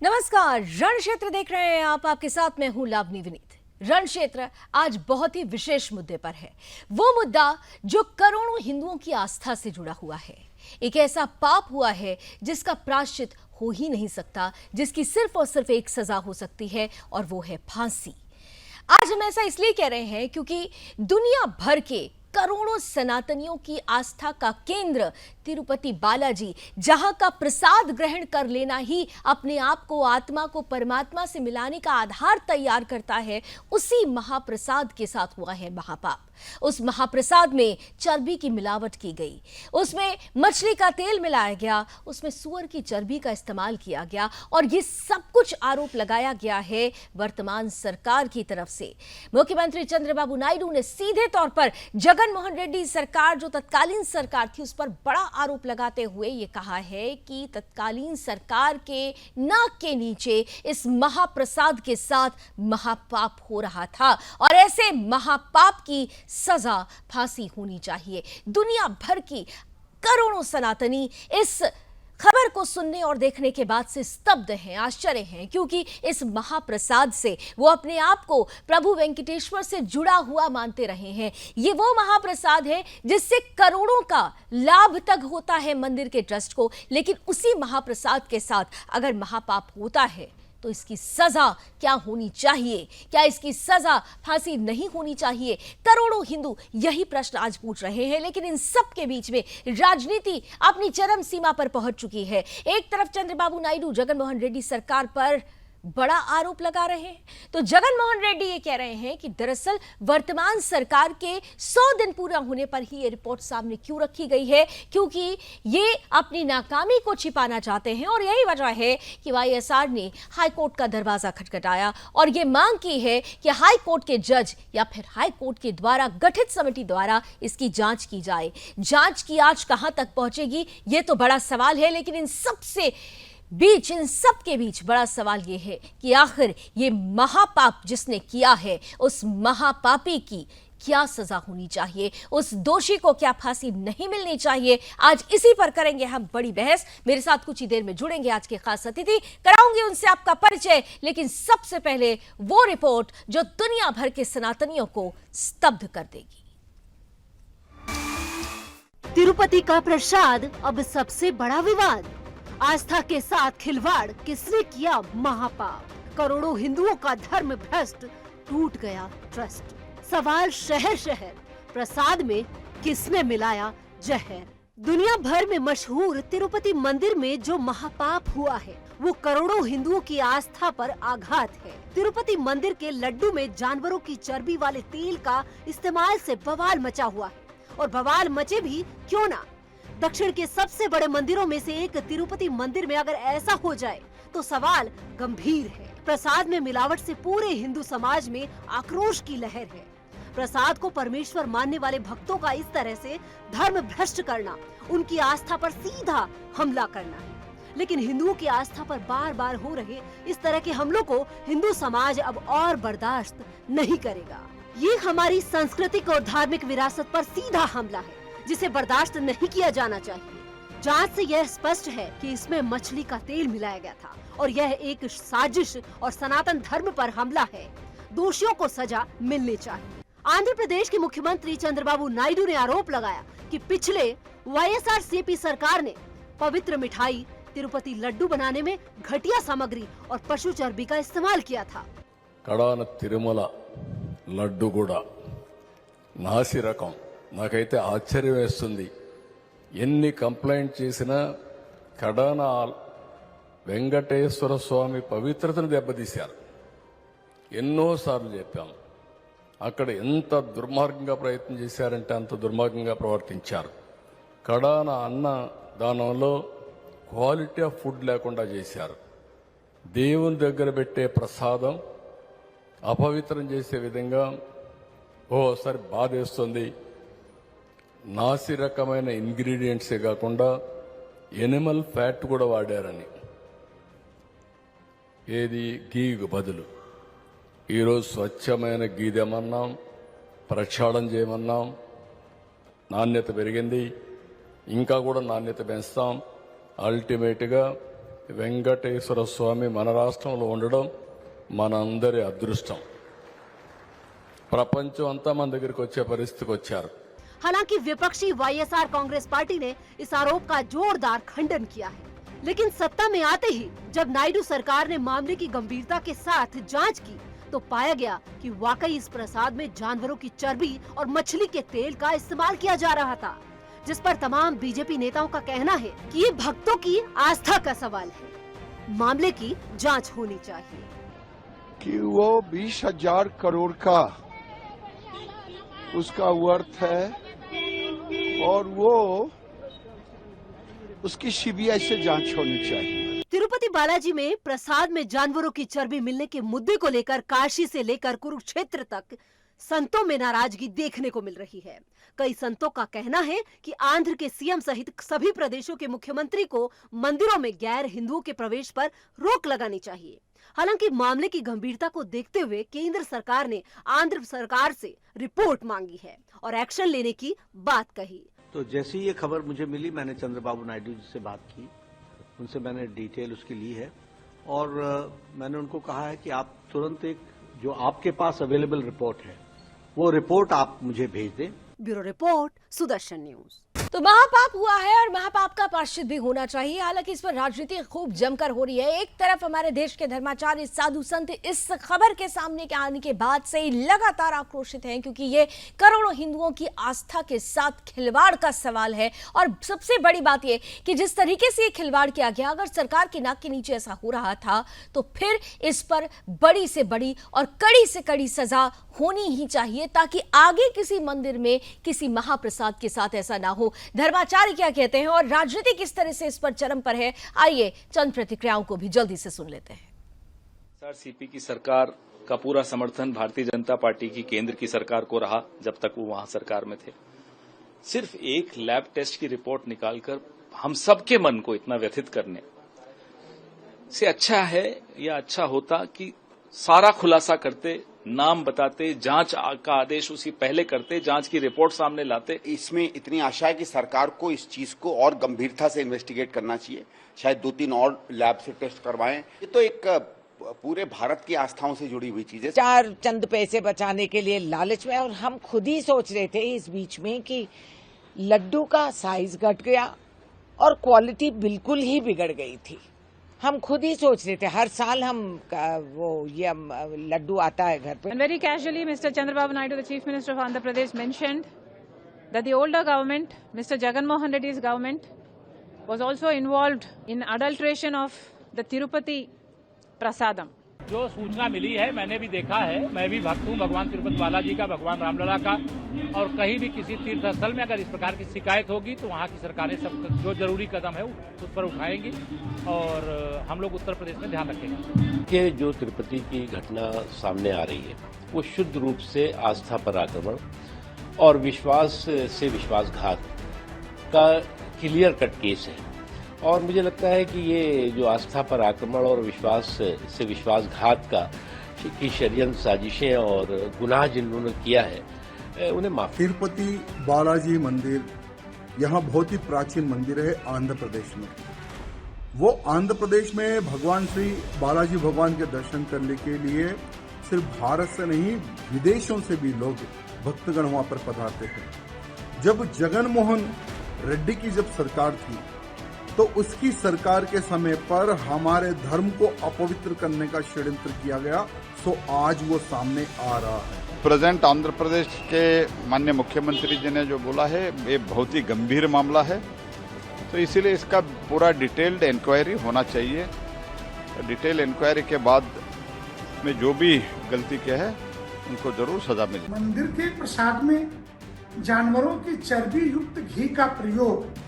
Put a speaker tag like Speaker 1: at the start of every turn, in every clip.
Speaker 1: नमस्कार, रण क्षेत्र देख रहे हैं आप। आपके साथ मैं हूं लावनी विनीत। रण क्षेत्र आज बहुत ही विशेष मुद्दे पर है। वो मुद्दा जो करोड़ों हिंदुओं की आस्था से जुड़ा हुआ है। एक ऐसा पाप हुआ है जिसका प्रायश्चित हो ही नहीं सकता, जिसकी सिर्फ और सिर्फ एक सजा हो सकती है और वो है फांसी। आज हम ऐसा इसलिए कह रहे हैं क्योंकि दुनिया भर के करोड़ों सनातनियों की आस्था का केंद्र तिरुपति बालाजी, जहां का प्रसाद ग्रहण कर लेना ही अपने आप को, आत्मा को परमात्मा से मिलाने का आधार तैयार करता है, उसी महाप्रसाद के साथ हुआ है महापाप। उस महाप्रसाद में चर्बी की मिलावट की गई, उसमें मछली का तेल मिलाया गया, उसमें सूअर की चर्बी का इस्तेमाल किया गया और ये सब कुछ आरोप लगाया गया है वर्तमान सरकार की तरफ से। मुख्यमंत्री चंद्रबाबू नायडू ने सीधे तौर पर जगन मोहन रेड्डी सरकार, जो तत्कालीन सरकार थी, उस पर बड़ा आरोप लगाते हुए ये कहा है कि तत्कालीन सरकार के नाक के नीचे इस महाप्रसाद के साथ महापाप हो रहा था और ऐसे महापाप की सजा फांसी होनी चाहिए। दुनिया भर की करोड़ों सनातनी इस खबर को सुनने और देखने के बाद से स्तब्ध हैं, आश्चर्य हैं, क्योंकि इस महाप्रसाद से वो अपने आप को प्रभु वेंकटेश्वर से जुड़ा हुआ मानते रहे हैं। ये वो महाप्रसाद है जिससे करोड़ों का लाभ तक होता है मंदिर के ट्रस्ट को, लेकिन उसी महाप्रसाद के साथ अगर महापाप होता है तो इसकी सजा क्या होनी चाहिए? क्या इसकी सजा फांसी नहीं होनी चाहिए? करोड़ों हिंदू यही प्रश्न आज पूछ रहे हैं, लेकिन इन सब के बीच में राजनीति अपनी चरम सीमा पर पहुंच चुकी है। एक तरफ चंद्रबाबू नायडू जगन मोहन रेड्डी सरकार पर बड़ा आरोप लगा रहे हैं, तो जगन मोहन रेड्डी ये कह रहे हैं कि दरअसल वर्तमान सरकार के 100 दिन पूरा होने पर ही ये रिपोर्ट सामने क्यों रखी गई है, क्योंकि ये अपनी नाकामी को छिपाना चाहते हैं। और यही वजह है कि वाईएसआर ने हाई कोर्ट का दरवाजा खटखटाया और ये मांग की है कि हाई कोर्ट के जज या फिर हाई कोर्ट के द्वारा गठित समिति द्वारा इसकी जांच की जाए। जांच की आज कहां तक पहुंचेगी ये तो बड़ा सवाल है, लेकिन इन सब के बीच बड़ा सवाल यह है कि आखिर ये महापाप जिसने किया है, उस महापापी की क्या सजा होनी चाहिए, उस दोषी को क्या फांसी नहीं मिलनी चाहिए। आज इसी पर करेंगे हम बड़ी बहस। मेरे साथ कुछ ही देर में जुड़ेंगे आज के खास अतिथि, कराऊंगी उनसे आपका परिचय, लेकिन सबसे पहले वो रिपोर्ट जो दुनिया भर के सनातनियों को स्तब्ध कर देगी।
Speaker 2: तिरुपति का प्रसाद अब सबसे बड़ा विवाद। आस्था के साथ खिलवाड़, किसने किया महापाप? करोड़ों हिंदुओं का धर्म भ्रष्ट, टूट गया ट्रस्ट। सवाल शहर शहर, प्रसाद में किसने मिलाया जहर? दुनिया भर में मशहूर तिरुपति मंदिर में जो महापाप हुआ है वो करोड़ों हिंदुओं की आस्था पर आघात है। तिरुपति मंदिर के लड्डू में जानवरों की चर्बी वाले तेल का इस्तेमाल से बवाल मचा हुआ है, और बवाल मचे भी क्यों ना। दक्षिण के सबसे बड़े मंदिरों में से एक तिरुपति मंदिर में अगर ऐसा हो जाए तो सवाल गंभीर है। प्रसाद में मिलावट से पूरे हिंदू समाज में आक्रोश की लहर है। प्रसाद को परमेश्वर मानने वाले भक्तों का इस तरह से धर्म भ्रष्ट करना, उनकी आस्था पर सीधा हमला करना है। लेकिन हिंदुओं की आस्था पर बार बार हो रहे इस तरह के हमलों को हिंदू समाज अब और बर्दाश्त नहीं करेगा। ये हमारी सांस्कृतिक और धार्मिक विरासत पर सीधा हमला है जिसे बर्दाश्त नहीं किया जाना चाहिए। जांच से यह स्पष्ट है कि इसमें मछली का तेल मिलाया गया था और यह एक साजिश और सनातन धर्म पर हमला है। दोषियों को सजा मिलनी चाहिए। आंध्र प्रदेश के मुख्यमंत्री चंद्रबाबू नायडू ने आरोप लगाया कि पिछले वाईएसआर-सीपी सरकार ने पवित्र मिठाई तिरुपति लड्डू बनाने में घटिया सामग्री और पशु चर्बी का इस्तेमाल किया था।
Speaker 3: कड़ान तिरुमला लड्डू కూడా నాసి రకం నాకైతే ఆశ్చర్యం వేస్తుంది. ఎన్ని కంప్లైంట్ చేసినా కడాన వెంకటేశ్వర స్వామి పవిత్రతను దెబ్బతీశారు. ఎన్నోసార్లు చెప్పాం. అక్కడ ఎంత దుర్మార్గంగా ప్రయత్నం చేశారంటే అంత దుర్మార్గంగా ప్రవర్తించారు. కడాన అన్న దానంలో క్వాలిటీ ఆఫ్ ఫుడ్ లేకుండా చేశారు. దేవుని దగ్గర పెట్టే ప్రసాదం అపవిత్రం చేసే విధంగా ఓసారి బాధేస్తుంది. నాసి రకమైన ఇంగ్రీడియంట్సే కాకుండా ఎనిమల్ ఫ్యాట్ కూడా వాడారని, ఏది గీకు బదులు. ఈరోజు స్వచ్ఛమైన గీ తెమన్నాం, ప్రక్షాళన చేయమన్నాం, నాణ్యత పెరిగింది, ఇంకా కూడా నాణ్యత పెంచుతాం. అల్టిమేట్గా వెంకటేశ్వర స్వామి మన రాష్ట్రంలో ఉండడం మనందరి అదృష్టం. ప్రపంచం అంతా మన దగ్గరికి వచ్చే పరిస్థితికి వచ్చారు.
Speaker 2: हालांकि विपक्षी वाईएसआर कांग्रेस पार्टी ने इस आरोप का जोरदार खंडन किया है, लेकिन सत्ता में आते ही जब नायडू सरकार ने मामले की गंभीरता के साथ जांच की तो पाया गया कि वाकई इस प्रसाद में जानवरों की चर्बी और मछली के तेल का इस्तेमाल किया जा रहा था, जिस पर तमाम बीजेपी नेताओं का कहना है कि ये भक्तों की आस्था का सवाल है, मामले की जांच होनी चाहिए।
Speaker 4: कि वो 20,000 करोड़ का उसका वर्थ है और वो उसकी सीबीआई से जांच होनी चाहिए।
Speaker 2: तिरुपति बालाजी में प्रसाद में जानवरों की चर्बी मिलने के मुद्दे को लेकर काशी से लेकर कुरुक्षेत्र तक संतों में नाराजगी देखने को मिल रही है। कई संतों का कहना है कि आंध्र के सीएम सहित सभी प्रदेशों के मुख्यमंत्री को मंदिरों में गैर हिंदुओं के प्रवेश पर रोक लगानी चाहिए। हालांकि मामले की गंभीरता को देखते हुए केंद्र सरकार ने आंध्र सरकार से रिपोर्ट मांगी है और एक्शन लेने की बात कही।
Speaker 5: तो जैसे ही ये खबर मुझे मिली, मैंने चंद्रबाबू नायडू जी से बात की, उनसे मैंने डिटेल उसकी ली है और मैंने उनको कहा है कि आप तुरंत एक जो आपके पास अवेलेबल रिपोर्ट है वो रिपोर्ट आप मुझे भेज दें।
Speaker 2: Bureau report, Sudarshan news.
Speaker 1: तो महापाप हुआ है और महापाप का प्रायश्चित भी होना चाहिए। हालांकि इस पर राजनीति खूब जमकर हो रही है। एक तरफ हमारे देश के धर्माचार्य साधु संत इस खबर के सामने के आने के बाद से ही लगातार आक्रोशित हैं, क्योंकि ये करोड़ों हिंदुओं की आस्था के साथ खिलवाड़ का सवाल है। और सबसे बड़ी बात यह कि जिस तरीके से ये खिलवाड़ किया गया, अगर सरकार की नाक के नीचे ऐसा हो रहा था तो फिर इस पर बड़ी से बड़ी और कड़ी से कड़ी सजा होनी ही चाहिए, ताकि आगे किसी मंदिर में किसी महाप्रसाद के साथ ऐसा ना हो। धर्माचार्य क्या कहते हैं और राजनीति किस तरह से इस पर चरम पर है, आइए चंद प्रतिक्रियाओं को भी जल्दी से सुन लेते हैं।
Speaker 6: सीपी की सरकार का पूरा समर्थन भारतीय जनता पार्टी की केंद्र की सरकार को रहा जब तक वो वहां सरकार में थे। सिर्फ एक लैब टेस्ट की रिपोर्ट निकालकर हम सबके मन को इतना व्यथित करने से अच्छा है या अच्छा होता कि सारा खुलासा करते, नाम बताते, जांच का आदेश उसी पहले करते, जांच की रिपोर्ट सामने लाते।
Speaker 7: इसमें इतनी आशा है कि सरकार को इस चीज को और गंभीरता से इन्वेस्टिगेट करना चाहिए, शायद 2-3 और लैब से टेस्ट करवाएं। ये तो एक पूरे भारत की आस्थाओं से जुड़ी हुई चीज है।
Speaker 8: 4 चंद पैसे बचाने के लिए लालच में, और हम खुद ही सोच रहे थे इस बीच में कि लड्डू का साइज घट गया और क्वालिटी बिल्कुल ही बिगड़ गई थी। हम खुद ही सोच रहे थे, हर साल हम ये लड्डू आता है घर पे।
Speaker 9: And very casually, Mr. Chandrababu Naidu, the Chief Minister of Andhra Pradesh, mentioned that the older government, Mr. Jagan Mohan Reddy's government, was also involved in adulteration of the Tirupati Prasadam.
Speaker 10: जो सूचना मिली है मैंने भी देखा है, मैं भी भक्त हूँ भगवान तिरुपति बालाजी का, भगवान रामलला का, और कहीं भी किसी तीर्थ स्थल में अगर इस प्रकार की शिकायत होगी तो वहाँ की सरकारें सब जो जरूरी कदम है उस पर उठाएंगी और हम लोग उत्तर प्रदेश में ध्यान रखेंगे।
Speaker 11: कि जो तिरुपति की घटना सामने आ रही है वो शुद्ध रूप से आस्था पर आक्रमण और विश्वास से विश्वासघात का क्लियर कट केस है, और मुझे लगता है कि ये जो आस्था पर आक्रमण और विश्वास से विश्वासघात की षड्यंत्र साजिशें और गुनाह जिन्होंने किया है उन्हें माफ।
Speaker 4: तिरुपति बालाजी मंदिर यहाँ बहुत ही प्राचीन मंदिर है आंध्र प्रदेश में। वो आंध्र प्रदेश में भगवान श्री बालाजी भगवान के दर्शन करने के लिए सिर्फ भारत से नहीं विदेशों से भी लोग भक्तगण वहां पर पधारते थे। जब जगन मोहन रेड्डी की जब सरकार थी तो उसकी सरकार के समय पर हमारे धर्म को अपवित्र करने का षड्यंत्र किया गया, सो आज वो सामने आ रहा है।
Speaker 12: प्रेजेंट आंध्र प्रदेश के माननीय मुख्यमंत्री जी ने जो बोला है ये बहुत ही गंभीर मामला है, तो इसीलिए इसका पूरा डिटेल्ड इंक्वायरी होना चाहिए। डिटेल इंक्वायरी के बाद में जो भी गलती किया है उनको जरूर सजा मिले।
Speaker 13: मंदिर के प्रसाद में जानवरों की चर्बी युक्त घी का प्रयोग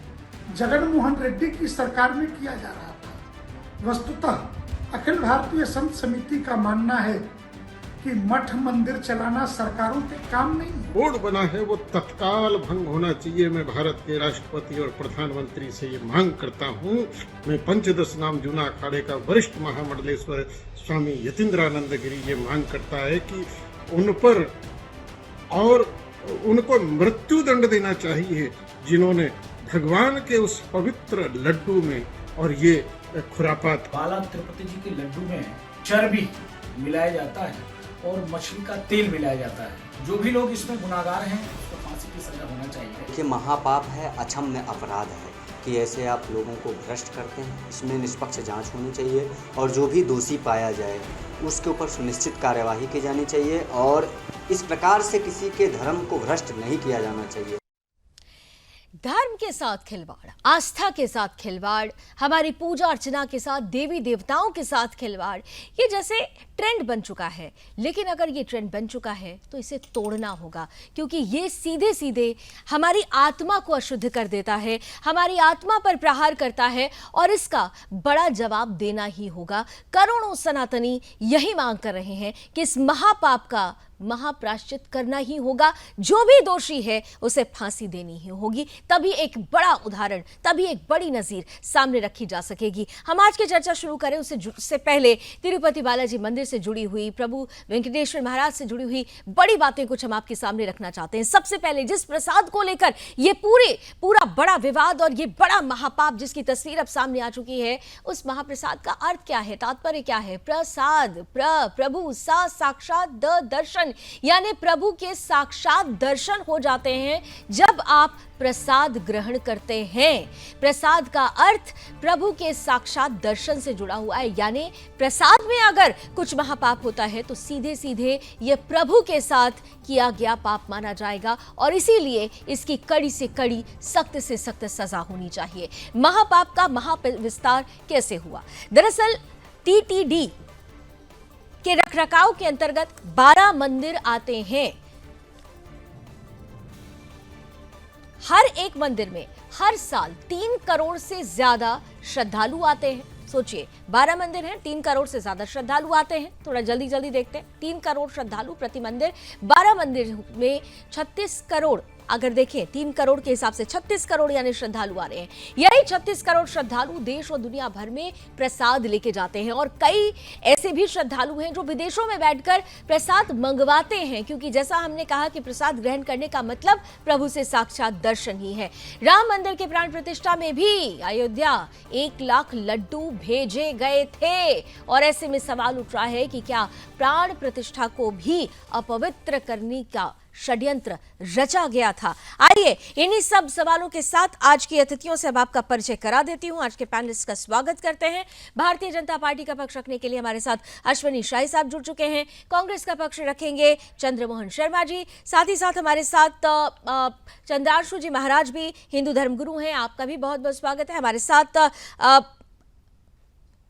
Speaker 13: जगन मोहन रेड्डी की सरकार में किया जा रहा था। वस्तुतः अखिल भारतीय संत समिति का मानना है कि मठ मंदिर चलाना सरकारों के काम नहीं है। बोर्ड बना है वो तत्काल भंग होना चाहिए। मैं भारत के राष्ट्रपति और प्रधानमंत्री से ये मांग करता हूँ। मैं पंचदश नाम जूना अखाड़े का वरिष्ठ महामंडलेश्वर स्वामी यतीन्द्रानंद गिरी ये मांग करता है कि उन पर और उनको मृत्यु दंड देना चाहिए जिन्होंने भगवान के उस पवित्र लड्डू में और ये खुरापात।
Speaker 10: बाला तिरुपति जी के लड्डू में चर्बी मिलाया जाता है और मछली का तेल मिलाया जाता है। जो भी लोग इसमें गुनाहगार हैं उसको फांसी की सजा होना चाहिए।
Speaker 14: ये महापाप है, अक्षम्य अपराध है कि ऐसे आप लोगों को भ्रष्ट करते हैं। इसमें निष्पक्ष जांच होनी चाहिए और जो भी दोषी पाया जाए उसके ऊपर सुनिश्चित कार्यवाही की जानी चाहिए और इस प्रकार से किसी के धर्म को भ्रष्ट नहीं किया जाना चाहिए।
Speaker 1: धर्म के साथ खिलवाड़, आस्था के साथ खिलवाड़, हमारी पूजा अर्चना के साथ, देवी देवताओं के साथ खिलवाड़, ये जैसे ट्रेंड बन चुका है। लेकिन अगर ये ट्रेंड बन चुका है तो इसे तोड़ना होगा, क्योंकि ये सीधे सीधे हमारी आत्मा को अशुद्ध कर देता है, हमारी आत्मा पर प्रहार करता है और इसका बड़ा जवाब देना ही होगा। करोड़ों सनातनी यही मांग कर रहे हैं कि इस महापाप का महाप्रायश्चित करना ही होगा। जो भी दोषी है उसे फांसी देनी ही होगी, तभी एक बड़ा उदाहरण, तभी एक बड़ी नजीर सामने रखी जा सकेगी। हम आज की चर्चा शुरू करें उससे पहले तिरुपति बालाजी मंदिर से जुड़ी हुई, प्रभु वेंकटेश्वर महाराज से जुड़ी हुई बड़ी बातें कुछ हम आपके सामने रखना चाहते हैं। सबसे पहले जिस प्रसाद को लेकर ये पूरा बड़ा विवाद और ये बड़ा महापाप जिसकी तस्वीर अब सामने आ चुकी है, उस महाप्रसाद का अर्थ क्या है, तात्पर्य क्या है? प्रसाद, प्रभु सा साक्षात द दर्शन, यानी प्रभु के साक्षात दर्शन हो जाते हैं जब आप प्रसाद ग्रहण करते हैं। प्रसाद का अर्थ प्रभु के साक्षात दर्शन से जुड़ा हुआ है, यानी प्रसाद में अगर कुछ महापाप होता है तो सीधे सीधे यह प्रभु के साथ किया गया पाप माना जाएगा और इसीलिए इसकी कड़ी से कड़ी, सख्त से सख्त सजा होनी चाहिए। महापाप का महाविस्तार कैसे हुआ? दरअसल टीटीडी के रखरखाव के अंतर्गत 12 मंदिर आते हैं। हर एक मंदिर में हर साल 3 करोड़ से ज्यादा श्रद्धालु आते हैं। सोचिए, 12 मंदिर हैं, 3 करोड़ से ज्यादा श्रद्धालु आते हैं। थोड़ा जल्दी जल्दी देखते हैं। 3 करोड़ श्रद्धालु प्रति मंदिर, 12 मंदिर में 36 करोड़, अगर देखें 3 करोड़ के हिसाब से 36 करोड़ यानी श्रद्धालु आ रहे हैं। यही 36 करोड़ श्रद्धालु देश और दुनिया भर में प्रसाद लेके जाते हैं और कई ऐसे भी श्रद्धालु हैं जो विदेशों में बैठकर प्रसाद मंगवाते हैं, क्योंकि जैसा हमने कहा कि प्रसाद ग्रहण करने का मतलब प्रभु से साक्षात दर्शन ही है। राम मंदिर के प्राण प्रतिष्ठा में भी अयोध्या 1 लाख लड्डू भेजे गए थे और ऐसे में सवाल उठ रहा है कि क्या प्राण प्रतिष्ठा को भी अपवित्र करने का षड्यंत्र रचा गया था? आइए इन्हीं सब सवालों के साथ आज की अतिथियों से अब आपका परिचय करा देती हूं। आज के पैनलिस्ट का स्वागत करते हैं। भारतीय जनता पार्टी का पक्ष रखने के लिए हमारे साथ अश्विनी शाही साहब जुड़ चुके हैं। कांग्रेस का पक्ष रखेंगे चंद्रमोहन शर्मा जी। साथ ही साथ हमारे साथ चंद्राशु जी महाराज भी हिंदू धर्मगुरु हैं, आपका भी बहुत बहुत स्वागत है। हमारे साथ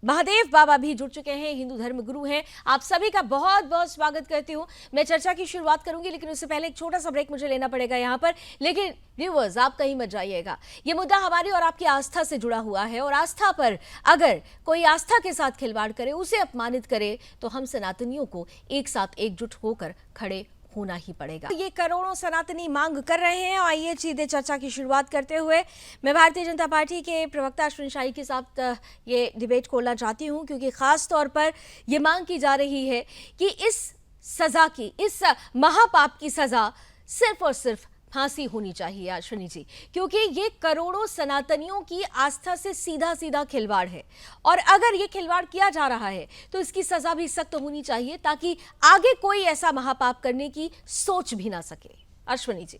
Speaker 1: महादेव बाबा भी जुड़ चुके हैं, हिंदू धर्मगुरु हैं। आप सभी का बहुत बहुत स्वागत करती हूं। मैं चर्चा की शुरुआत करूंगी, लेकिन उससे पहले एक छोटा सा ब्रेक मुझे लेना पड़ेगा यहां पर। लेकिन व्यूअर्स, आप कहीं मत जाइएगा। ये मुद्दा हमारी और आपकी आस्था से जुड़ा हुआ है और आस्था पर अगर कोई आस्था के साथ खिलवाड़ करे, उसे अपमानित करे, तो हम सनातनियों को एक साथ एकजुट होकर खड़े होना ही पड़ेगा। ये करोड़ों सनातनी मांग कर रहे हैं। आइए सीधे चर्चा की शुरुआत करते हुए मैं भारतीय जनता पार्टी के प्रवक्ता अश्विनी शाही के साथ ये डिबेट खोलना चाहती हूं, क्योंकि खास तौर पर ये मांग की जा रही है कि इस सजा की, इस महापाप की सजा सिर्फ और सिर्फ फांसी होनी चाहिए अश्विनी जी, क्योंकि ये करोड़ों सनातनियों की आस्था से सीधा सीधा खिलवाड़ है और अगर ये खिलवाड़ किया जा रहा है तो इसकी सजा भी सख्त होनी चाहिए ताकि आगे कोई ऐसा महापाप करने की सोच भी ना सके। अश्विनी जी।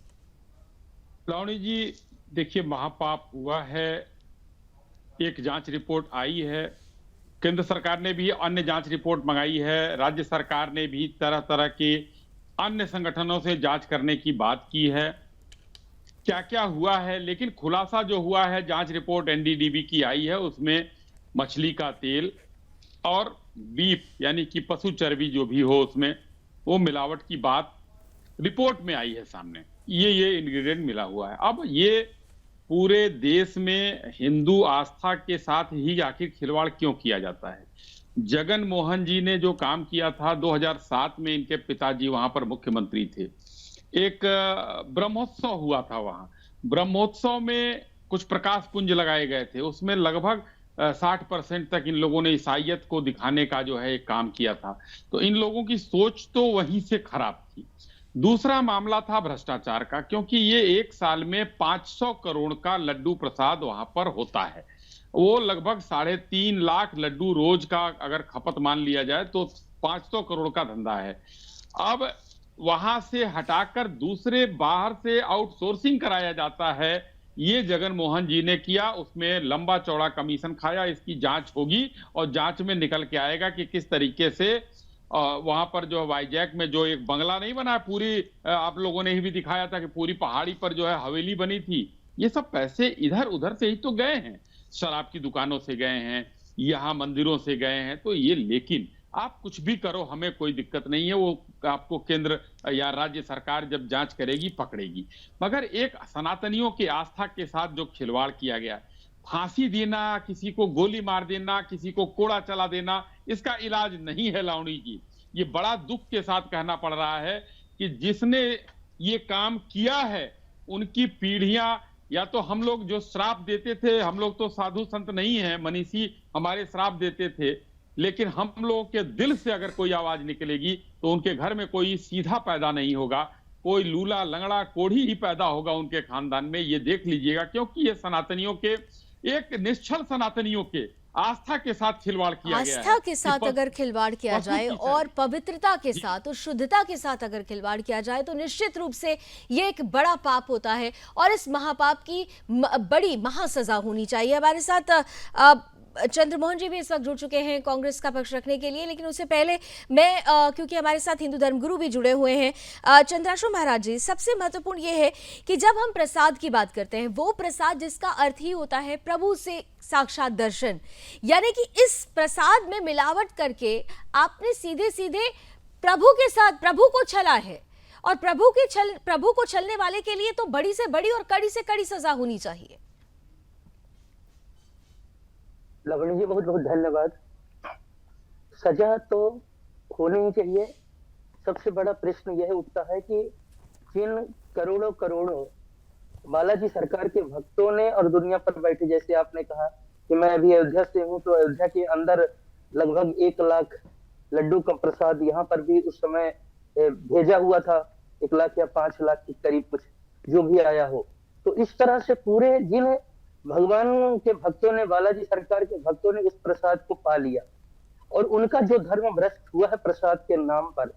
Speaker 15: लावणी जी, देखिए, महापाप हुआ है, एक जांच रिपोर्ट आई है, केंद्र सरकार ने भी अन्य जांच रिपोर्ट मंगाई है, राज्य सरकार ने भी तरह तरह के अन्य संगठनों से जांच करने की बात की है, क्या क्या हुआ है। लेकिन खुलासा जो हुआ है, जांच रिपोर्ट एनडीडीबी की आई है, उसमें मछली का तेल और बीफ यानी कि पशु चर्बी जो भी हो उसमें वो मिलावट की बात रिपोर्ट में आई है सामने। ये इंग्रेडिएंट मिला हुआ है। अब ये पूरे देश में हिंदू आस्था के साथ ही आखिर खिलवाड़ क्यों किया जाता है? जगन मोहन जी ने जो काम किया था 2007 में, इनके पिताजी वहां पर मुख्यमंत्री थे, एक ब्रह्मोत्सव हुआ था। वहां ब्रह्मोत्सव में कुछ प्रकाश पुंज लगाए गए थे, उसमें लगभग 60% तक इन लोगों ने ईसाइयत को दिखाने का जो है एक काम किया था। तो इन लोगों की सोच तो वहीं से खराब थी। दूसरा मामला था भ्रष्टाचार का, क्योंकि ये एक साल में 500 करोड़ का लड्डू प्रसाद वहां पर होता है। वो लगभग 3.5 लाख लड्डू रोज का अगर खपत मान लिया जाए तो 500 करोड़ का धंधा है। अब वहां से हटाकर दूसरे बाहर से आउटसोर्सिंग कराया जाता है, ये जगन मोहन जी ने किया। उसमें लंबा चौड़ा कमीशन खाया। इसकी जांच होगी और जांच में निकल के आएगा कि किस तरीके से वहां पर जो वाईजैक में जो एक बंगला नहीं बना, पूरी आप लोगों ने ही भी दिखाया था कि पूरी पहाड़ी पर जो है हवेली बनी थी, ये सब पैसे इधर उधर से ही तो गए हैं। शराब की दुकानों से गए हैं, यहाँ मंदिरों से गए हैं। तो ये, लेकिन आप कुछ भी करो, हमें कोई दिक्कत नहीं है, वो आपको केंद्र या राज्य सरकार जब जांच करेगी पकड़ेगी। मगर एक सनातनियों की आस्था के साथ जो खिलवाड़ किया गया, फांसी देना, किसी को गोली मार देना, किसी को कोड़ा चला देना, इसका इलाज नहीं है लावणी जी। ये बड़ा दुख के साथ कहना पड़ रहा है कि जिसने ये काम किया है उनकी पीढ़ियां, या तो हम लोग जो श्राप देते थे, हम लोग तो साधु संत नहीं हैं, मनीषी हमारे श्राप देते थे, लेकिन हम लोगों के दिल से अगर कोई आवाज निकलेगी तो उनके घर में कोई सीधा पैदा नहीं होगा, कोई लूला लंगड़ा कोढ़ी ही पैदा होगा उनके खानदान में। ये देख लीजिएगा, क्योंकि ये सनातनियों के, एक निश्चल सनातनियों के आस्था के साथ खिलवाड़ किया गया है।
Speaker 1: आस्था के साथ अगर खिलवाड़ किया जाए और पवित्रता के साथ और शुद्धता के साथ अगर खिलवाड़ किया जाए तो निश्चित रूप से ये एक बड़ा पाप होता है और इस महापाप की बड़ी महासजा होनी चाहिए। हमारे साथ चंद्रमोहन जी भी इस वक्त जुड़ चुके हैं कांग्रेस का पक्ष रखने के लिए, लेकिन उससे पहले मैं क्योंकि हमारे साथ हिंदू धर्मगुरु भी जुड़े हुए हैं, चंद्राशु महाराज जी, सबसे महत्वपूर्ण ये है कि जब हम प्रसाद की बात करते हैं, वो प्रसाद जिसका अर्थ ही होता है प्रभु से साक्षात दर्शन, यानी कि इस प्रसाद में मिलावट करके आपने सीधे सीधे प्रभु के साथ प्रभु को छला है, और प्रभु को छलने वाले के लिए तो बड़ी से बड़ी और कड़ी से कड़ी सजा होनी चाहिए।
Speaker 16: लवणी जी, बहुत बहुत धन्यवाद। सजा तो होनी ही चाहिए। सबसे बड़ा प्रश्न यह उठता है कि जिन करोड़ों करोड़ों बालाजी सरकार के भक्तों ने और दुनिया पर बैठे, जैसे आपने कहा कि मैं अभी अयोध्या से हूं, तो अयोध्या के अंदर लगभग 1 लाख लड्डू का प्रसाद यहाँ पर भी उस समय भेजा हुआ था, 1 लाख या 5 लाख के करीब कुछ जो भी आया हो। तो इस तरह से पूरे जिन भगवान के भक्तों ने, बालाजी सरकार के भक्तों ने उस प्रसाद को पा लिया और उनका जो धर्म भ्रष्ट हुआ है प्रसाद के नाम पर,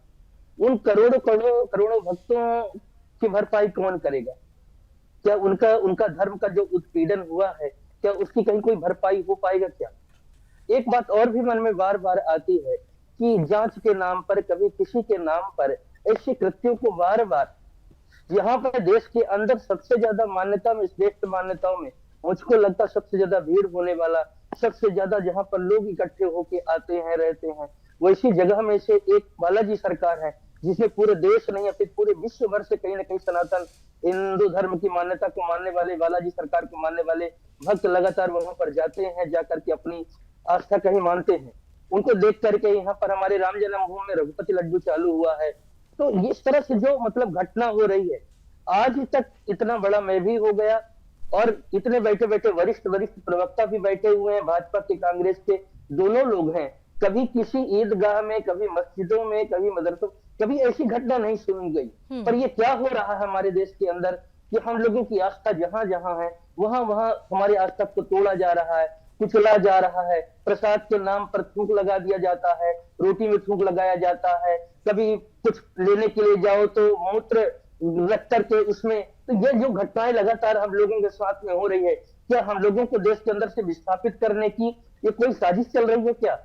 Speaker 16: उन करोड़ों करोड़ों करोड़ों भक्तों की भरपाई कौन करेगा? क्या उनका धर्म का जो उत्पीड़न हुआ है, क्या उसकी कहीं कोई भरपाई हो पाएगा क्या? एक बात और भी मन में बार बार आती है कि जांच के नाम पर, कभी किसी के नाम पर ऐसे कृत्यों को बार बार, यहाँ पर देश के अंदर सबसे ज्यादा मान्यता में, श्रेष्ठ मान्यताओं में मुझको लगता सबसे ज्यादा भीड़ होने वाला, सबसे ज्यादा जहां पर लोग इकट्ठे होके आते हैं, रहते हैं, वैसी जगह में से एक बालाजी सरकार है, जिसमें पूरे देश नहीं, फिर पूरे विश्व भर से कहीं ना कहीं सनातन हिंदू धर्म की मान्यता को मानने वाले, बालाजी सरकार को मानने वाले भक्त लगातार वहां पर जाते हैं, जाकर के अपनी आस्था कहीं मानते हैं। उनको देख करके यहाँ पर हमारे राम जन्मभूमि में रघुपति लड्डू चालू हुआ है। तो इस तरह से जो मतलब घटना हो रही है, आज तक इतना बड़ा मैं भी हो गया और इतने बैठे बैठे वरिष्ठ प्रवक्ता भी बैठे हुए हैं, भाजपा के कांग्रेस के दोनों लोग हैं, कभी किसी ईदगाह में, कभी मस्जिदों में, कभी मदरसों, कभी ऐसी घटना नहीं सुनी गई। पर ये क्या हो रहा है हमारे देश के अंदर कि हम लोगों की आस्था जहां जहां है वहां हमारी आस्था को तोड़ा जा रहा है, कुचला जा रहा है। प्रसाद के नाम पर थूक लगा दिया जाता है, रोटी में थूक लगाया जाता है, कभी कुछ लेने के लिए जाओ तो मूत्र रख करके उसमें। तो ये जो घटनाएं लगातार हम लोगों के साथ में हो रही है, क्या हम लोगों को देश के अंदर से विस्थापित करने की ये कोई साजिश चल रही है क्या?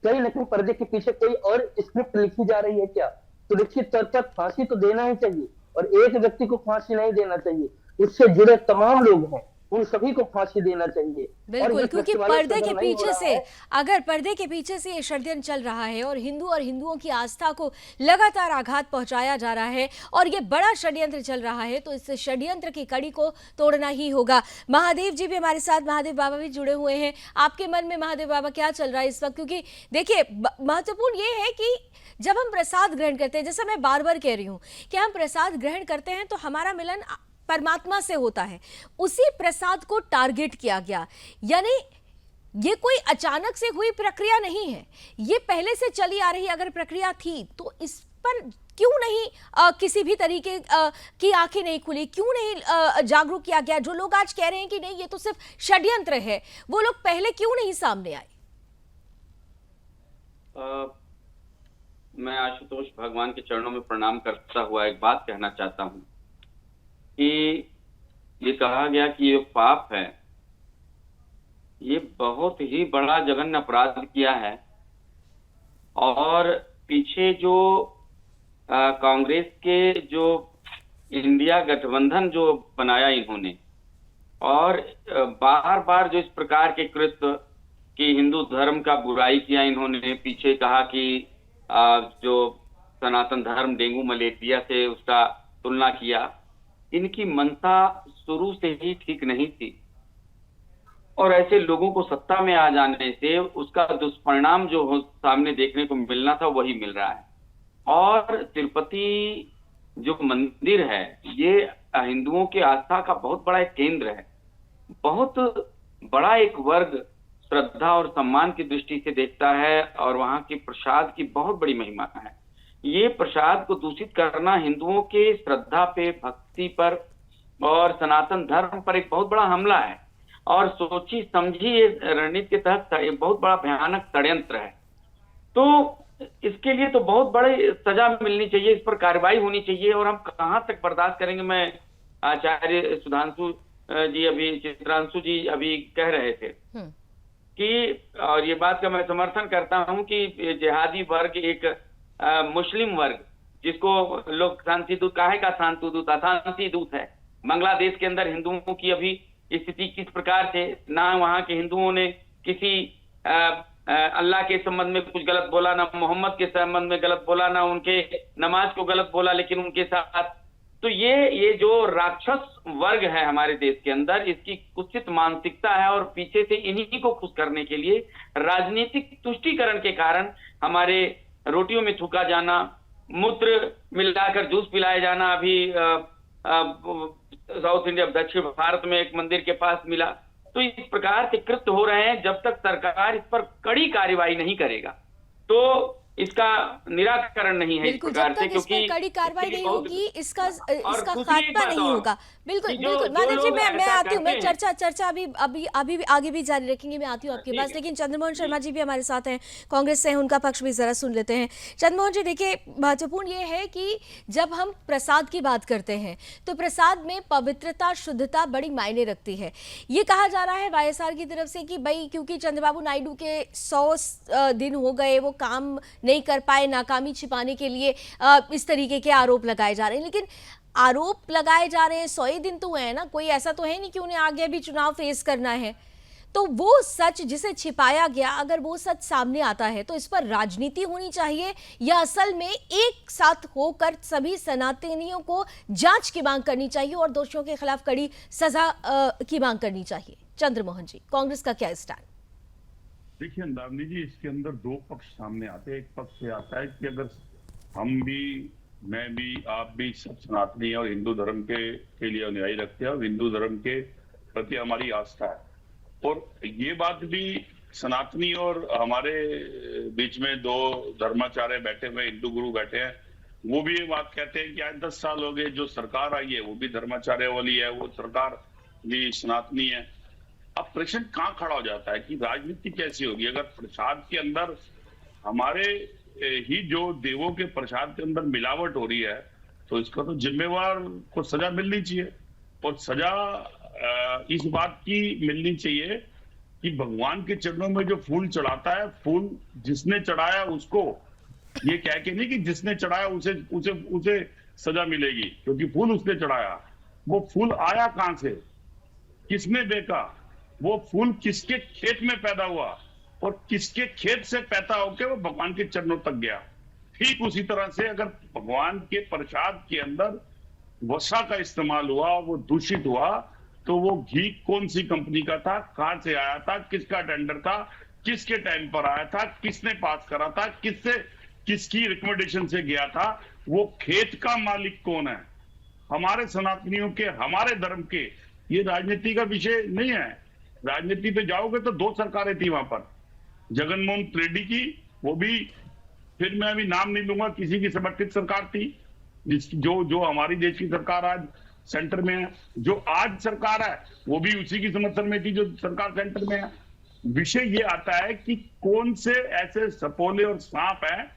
Speaker 16: कहीं न कहीं पर्दे के पीछे कोई और स्क्रिप्ट लिखी जा रही है क्या? तो निश्चित तौर पर फांसी तो देना ही चाहिए, और एक व्यक्ति को फांसी नहीं देना चाहिए, उससे जुड़े तमाम लोग हैं उन सभी को फांसी देना चाहिए।
Speaker 1: बिल्कुल, क्योंकि पर्दे के पीछे से, अगर पर्दे के पीछे से ये षड्यंत्र चल रहा है और हिंदुओं की आस्था को लगातार आघात पहुंचाया जा रहा है और ये बड़ा षड्यंत्र चल रहा है, तो इस षड्यंत्र की कड़ी को तोड़ना ही होगा। महादेव जी भी हमारे साथ, महादेव बाबा भी जुड़े हुए हैं। आपके मन में महादेव बाबा क्या चल रहा है इस वक्त? क्योंकि देखिए, महत्वपूर्ण ये है कि जब हम प्रसाद ग्रहण करते हैं, जैसा मैं बार बार कह रही हूँ कि हम प्रसाद ग्रहण करते हैं तो हमारा मिलन परमात्मा से होता है, उसी प्रसाद को टारगेट किया गया। यानी ये कोई अचानक से हुई प्रक्रिया नहीं है, ये पहले से चली आ रही अगर प्रक्रिया थी तो इस पर क्यों नहीं किसी भी तरीके की आंखें नहीं खुली, क्यों नहीं जागरूक किया गया? जो लोग आज कह रहे हैं कि नहीं ये तो सिर्फ षड्यंत्र है, वो लोग पहले क्यों नहीं सामने आए?
Speaker 17: मैं आशुतोष भगवान के चरणों में प्रणाम करता हुआ एक बात कहना चाहता हूं कि ये कहा गया कि ये पाप है, ये बहुत ही बड़ा जघन्य अपराध किया है। और पीछे जो कांग्रेस के जो इंडिया गठबंधन जो बनाया इन्होंने, और बार बार जो इस प्रकार के कृत्य कि हिंदू धर्म का बुराई किया इन्होंने, पीछे कहा कि जो सनातन धर्म डेंगू मलेरिया से उसका तुलना किया, इनकी मंशा शुरू से ही ठीक नहीं थी। और ऐसे लोगों को सत्ता में आ जाने से उसका दुष्परिणाम जो सामने देखने को मिलना था वही मिल रहा है। और तिरुपति जो मंदिर है ये हिंदुओं की आस्था का बहुत बड़ा एक केंद्र है। बहुत बड़ा एक वर्ग श्रद्धा और सम्मान की दृष्टि से देखता है और वहां के प्रसाद की बहुत बड़ी महिमा है। ये प्रसाद को दूषित करना हिंदुओं के श्रद्धा पे, भक्ति पर और सनातन धर्म पर एक बहुत बड़ा हमला है और सोची समझी ये रणनीति के तहत एक बहुत बड़ा भयानक षड्यंत्र है। तो इसके लिए तो बहुत बड़ी सजा मिलनी चाहिए, इस पर कार्रवाई होनी चाहिए। और हम कहां तक बर्दाश्त करेंगे? मैं आचार्य सुधांशु जी अभी, चित्रांशु जी अभी कह रहे थे कि, और ये बात का मैं समर्थन करता हूं कि जिहादी वर्ग एक मुस्लिम वर्ग, जिसको लोग शांति दूत, काहे का शांति दूत, अशांति दूत है। बांग्लादेश के अंदर हिंदुओं की अभी स्थिति किस प्रकार से, ना वहां के हिंदुओं ने किसी अल्लाह के संबंध में कुछ गलत बोला, ना मोहम्मद के संबंध में गलत बोला, ना उनके नमाज को गलत बोला, लेकिन उनके साथ तो ये जो राक्षस वर्ग है हमारे देश के अंदर, इसकी कुत्सित मानसिकता है और पीछे से इन्हीं को खुश करने के लिए राजनीतिक तुष्टीकरण के कारण हमारे रोटियों में थूका जाना, मूत्र मिलाकर जूस पिलाया जाना। अभी साउथ इंडिया, दक्षिण भारत में एक मंदिर के पास मिला। तो इस प्रकार के कृत्य हो रहे हैं। जब तक सरकार इस पर कड़ी कार्रवाई नहीं करेगा तो इसका निराकरण नहीं है इस प्रकार से, क्योंकि
Speaker 1: कड़ी कार्रवाई नहीं होगी, इसका खात्मा नहीं होगा। बिल्कुल बिल्कुल माधव जी, मैं आती हूँ, मैं चर्चा अभी आगे भी जारी रखेंगे, मैं आती हूँ आपके पास। लेकिन चंद्रमोहन शर्मा जी भी हमारे साथ हैं, कांग्रेस से हैं, उनका पक्ष भी जरा सुन लेते हैं। चंद्रमोहन जी, देखिए महत्वपूर्ण ये है कि जब हम प्रसाद की बात करते हैं तो प्रसाद में पवित्रता, शुद्धता बड़ी मायने रखती है। ये कहा जा रहा है वाईएसआर की तरफ से कि भाई क्योंकि चंद्रबाबू नायडू के 100 दिन हो गए, वो काम नहीं कर पाए, नाकामी छिपाने के लिए इस तरीके के आरोप लगाए जा रहे हैं। लेकिन आरोप लगाए जा रहे हैं, 100 दिन तो है ना, कोई ऐसा तो है नहीं कि उन्हें आगे भी चुनाव फेस करना है। तो वो सच जिसे छिपाया गया, अगर वो सच सामने आता है तो इस पर राजनीति होनी चाहिए या असल में एक साथ होकर सभी सनातनियों को जांच की मांग करनी चाहिए और दोषियों के खिलाफ कड़ी सजा की मांग करनी चाहिए? चंद्रमोहन जी, कांग्रेस का क्या स्टैंड?
Speaker 18: देखिए अंदावनी जी, इसके अंदर दो पक्ष सामने आते हैं। एक पक्ष से आता है कि अगर हम भी, मैं भी, आप भी सब सनातनी और हिंदू धर्म के लिए अनुयायी रखते हैं और हिंदू धर्म के प्रति हमारी आस्था है, और ये बात भी सनातनी और हमारे बीच में दो धर्माचार्य बैठे हुए, हिंदू गुरु बैठे हैं, वो भी ये बात कहते हैं कि आज 10 साल हो गए, जो सरकार आई है वो भी धर्माचार्य वाली है, वो सरकार भी सनातनी है। अब प्रश्न कहाँ खड़ा हो जाता है कि राजनीति कैसी होगी? अगर प्रसाद के अंदर हमारे ही जो देवों के प्रसाद के अंदर मिलावट हो रही है तो इसका तो जिम्मेवार को सजा मिलनी चाहिए। और सजा इस बात की मिलनी चाहिए कि भगवान के चरणों में जो फूल चढ़ाता है, फूल जिसने चढ़ाया उसको, ये कह के नहीं कि जिसने चढ़ाया उसे सजा मिलेगी क्योंकि फूल उसने चढ़ाया। वो फूल आया कहां से, किसने बेचा, वो फूल किसके खेत में पैदा हुआ और किसके खेत से पैदा होकर वो भगवान के चरणों तक गया। ठीक उसी तरह से अगर भगवान के प्रसाद के अंदर वसा का इस्तेमाल हुआ, वो दूषित हुआ, तो वो घी कौन सी कंपनी का था, कहां से आया था, किसका टेंडर था, किसके टाइम पर आया था, किसने पास करा था, किसकी रिकमेंडेशन से गया था, वो खेत का मालिक कौन है। हमारे सनातनियों के, हमारे धर्म के, ये राजनीति का विषय नहीं है। राजनीति पे जाओगे तो 2 सरकारें थी वहां पर, जगनमोहन रेड्डी की, वो भी फिर मैं अभी नाम नहीं लूंगा, किसी की समर्थित सरकार थी जो हमारी देश की सरकार आज सेंटर में है, जो आज सरकार है वो भी उसी की समर्थन में थी जो सरकार सेंटर में है। विषय ये आता है कि कौन से ऐसे सपोले और सांप हैं,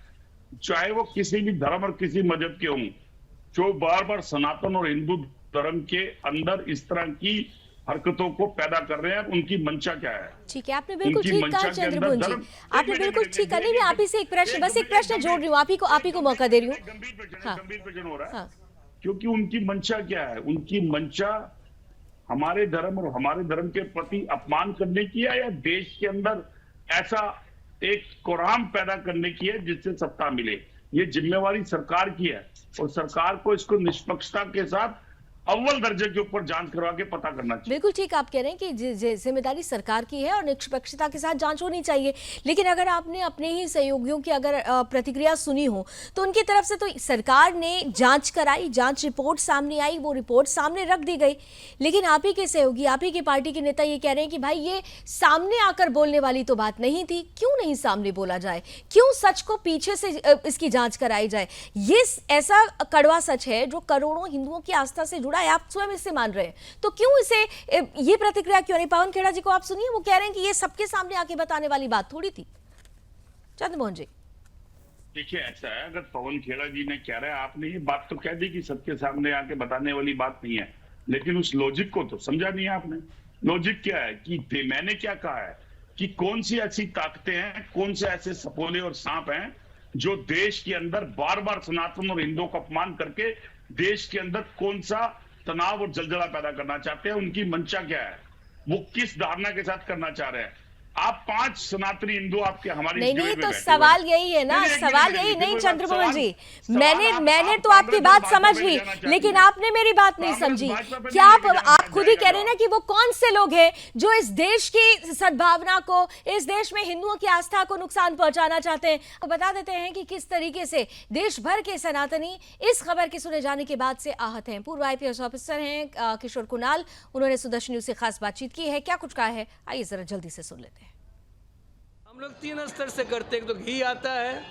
Speaker 18: चाहे वो किसी भी धर्म और किसी मजहब के हों, जो बार बार सनातन और हिंदू धर्म के अंदर इस तरह की हरकतों को पैदा कर रहे हैं। उनकी मंशा क्या है?
Speaker 1: ठीक है, आपने बिल्कुल ठीक कहा चंद्रमोहन जी, आपने बिल्कुल ठीक कहा। नहीं, मैं आप ही से एक प्रश्न, बस एक प्रश्न जोड़ रही हूँ, आप ही को मौका दे रही हूँ।
Speaker 18: गंभीर प्रश्न हो रहा है, क्योंकि उनकी मंशा क्या है? उनकी मंशा हमारे धर्म और हमारे धर्म के प्रति अपमान करने की है, या देश के अंदर ऐसा एक कोराम पैदा करने की है जिससे सत्ता मिले? ये जिम्मेवारी सरकार की है और सरकार को इसको निष्पक्षता के साथ अव्वल दर्जे के ऊपर जांच करवा के पता करना चाहिए।
Speaker 1: बिल्कुल ठीक आप कह रहे हैं कि जिम्मेदारी सरकार की है और निष्पक्षता के साथ जांच होनी चाहिए। लेकिन अगर आपने अपने ही सहयोगियों की अगर प्रतिक्रिया सुनी हो तो उनकी तरफ से तो सरकार ने जांच कराई, जांच रिपोर्ट सामने आई, वो रिपोर्ट सामने रख दी गई, लेकिन आप ही के सहयोगी, आप ही की पार्टी के नेता ये कह रहे हैं कि भाई ये सामने आकर बोलने वाली तो बात नहीं थी, क्यों नहीं सामने बोला जाए, क्यों सच को पीछे से इसकी जांच कराई जाए। ये ऐसा कड़वा सच है जो करोड़ों हिंदुओं की आस्था से जुड़ा, आप स्वयं इससे मान रहे हैं, तो क्यों इसे ये प्रतिक्रिया क्यों नहीं? पवन खेड़ा जी को आप सुनिए, वो कह रहे हैं कि ये सबके सामने आके बताने वाली बात थोड़ी थी। चंद्रमोहन जी
Speaker 18: देखिए, ऐसा है, अगर पवन खेड़ा जी ने कह रहे हैं, आपने ये बात तो कह दी कि सबके सामने आके बताने वाली बात नहीं है, लेकिन उस लॉजिक को तो समझा नहीं आपने। लॉजिक क्या है कि मैंने क्या कहा है कि कौन सी ऐसी ताकतें हैं, कौन से ऐसे सपोले और सांप हैं जो देश के अंदर बार बार सनातन और हिंदुओं का अपमान करके देश के अंदर कौन सा तनाव और जलजला पैदा करना चाहते हैं, उनकी मंशा क्या है, वो किस धारणा के साथ करना चाह रहे हैं। आप 5 सनातनी हिंदू आपके हमारी
Speaker 1: नहीं तो सवाल यही है ना, सवाल यही नहीं चंद्रमोहन जी, मैंने तो आपकी बात समझ ली, लेकिन आपने मेरी बात नहीं समझी। क्या आप खुद ही कह रहे हैं ना कि वो कौन से लोग हैं जो इस देश की सद्भावना को, इस देश में हिंदुओं की आस्था को नुकसान पहुंचाना चाहते हैं। तो बता देते हैं कि किस तरीके से देश भर के सनातनी इस खबर के सुने जाने के बाद से आहत हैं। पूर्व IPS ऑफिसर हैं किशोर कुणाल, उन्होंने सुदर्शन न्यूज से खास बातचीत की है, क्या कुछ कहा है आइए जरा जल्दी से सुन लेते हैं।
Speaker 19: हम लोग 3 स्तर से करते हैं, एक तो घी आता है,